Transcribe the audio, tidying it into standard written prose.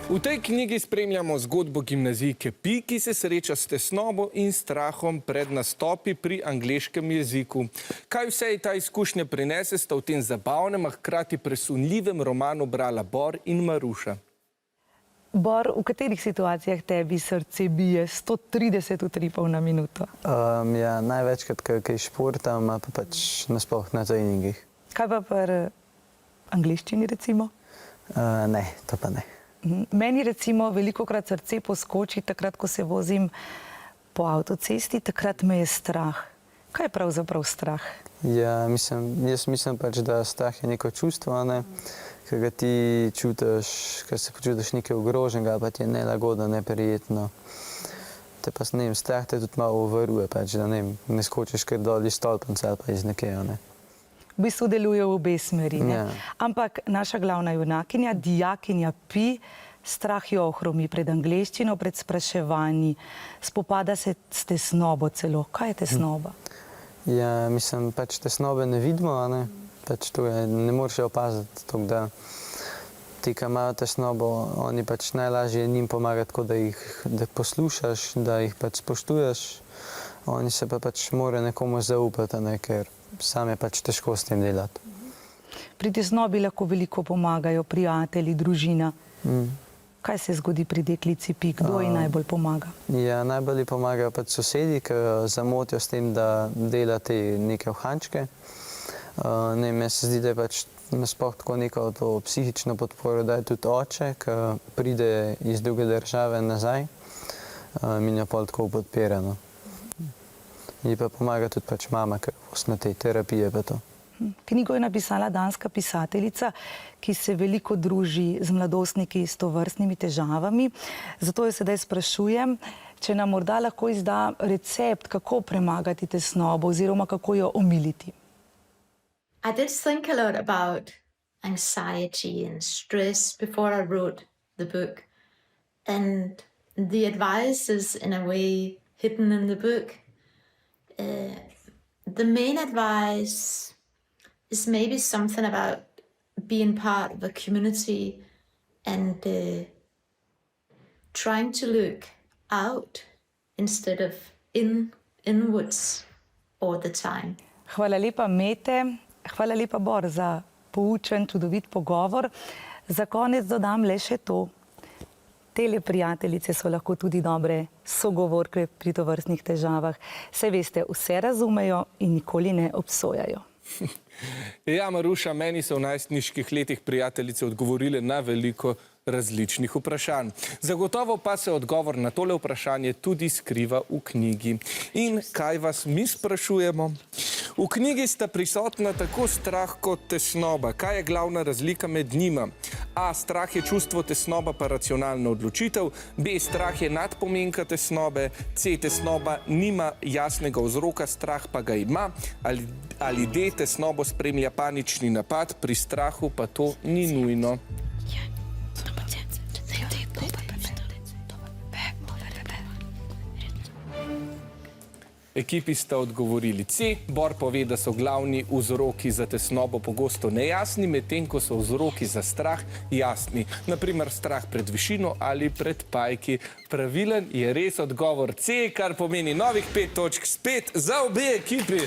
V tej knjigi spremljamo zgodbo gimnazijke Pi, ki se sreča s tesnobo in strahom pred nastopi pri angleškem jeziku. Kaj vse je ta izkušnja prinese, sta v tem zabavnem, a hkrati presunljivem romanu brala Bor in Maruša. Bor, v katerih situacijah tebi srce bije 130 utripov na minuto? Ja, največkrat, kaj športam, pa pač nasploh na treningih. Kaj pa pri angleščini, recimo? Ne, to pa ne. Meni recimo velikokrat srce poskoči takrat, ko se vozim po avtocesti, takrat me je strah. Kaj je pravzaprav strah? Ja, jaz mislim pač, da strah je neko čustvo, ne? Ker ga ti čutiš, ker se počutiš nekaj ogroženega, pa ti je nelagodno, neprijetno. Te pa, ne vem, strah te tudi malo varuje, pač, da ne skočiš kar dol iz stolpnice ali pa iz nekega, ne. V bistvu deluje v obe smeri, ne? Ja. Ampak naša glavna junakinja, dijakinja Pi, strah jo ohromi pred angleščino, pred spraševanji, spopada se s tesnobo celo. Kaj je tesnoba? Ja, mislim, pač tesnobe ne vidimo, a ne? Pač to je, ne moreš jo opaziti, tako da ti, ki imajo tesnobo, oni pač najlažje njim pomagati, tako da jih poslušaš, da jih pač spoštuješ, oni se pa pač mora nekomu zaupati, ne, ker sam je pač težko s tem delati. Pri tesnobi lahko veliko pomagajo prijatelji, družina. Kaj se zgodi pri deklici Pi? Kdo ji najbolj pomaga? Ja, najbolj ji pomagajo pač sosedi, ki jo zamotijo s tem, da dela te neke uhančke. Ne, meni se zdi, da je pač nasploh tako neko to psihično podporo, da je tudi oče, ki pride iz druge države nazaj in jo pol tako podpira, no. Ji pa pomaga tudi pač mama, ker na tej terapije pa to. Knjigo je napisala danska pisateljica, ki se veliko druži z mladostniki s tovrstnimi težavami. Zato jo sedaj sprašujem, če nam morda lahko izda recept, kako premagati tesnobo oziroma kako jo omiliti. I did think a lot about anxiety and stress before I wrote the book. And the advice is in a way hidden in the book. The main advice is maybe something about being part of a community and trying to look out instead of inwards all the time. Hvala lepa, Mete. Hvala lepa, Bor, za poučen, čudovit pogovor. Za konec dodam le še to. Tele prijateljice so lahko tudi dobre sogovorke pri tovrstnih težavah. Saj veste, vse razumejo in nikoli ne obsojajo. Ja, Maruša, meni so v najstniških letih prijateljice odgovorile na veliko različnih vprašanj. Zagotovo pa se odgovor na tole vprašanje tudi skriva v knjigi. In kaj vas mi sprašujemo? V knjigi sta prisotna tako strah kot tesnoba. Kaj je glavna razlika med njima? A. Strah je čustvo, tesnoba pa racionalna odločitev. B. Strah je nadpomenka tesnobe. C. Tesnoba nima jasnega vzroka, strah pa ga ima. Ali D. Tesnobo spremlja panični napad, pri strahu pa to ni nujno. Ekipi sta odgovorili C. Bor pove, da so glavni vzroki za tesnobo pogosto nejasni, medtem ko so vzroki za strah jasni. Naprimer, strah pred višino ali pred pajki. Pravilen je res odgovor C, kar pomeni novih 5 točk spet za obe ekipi.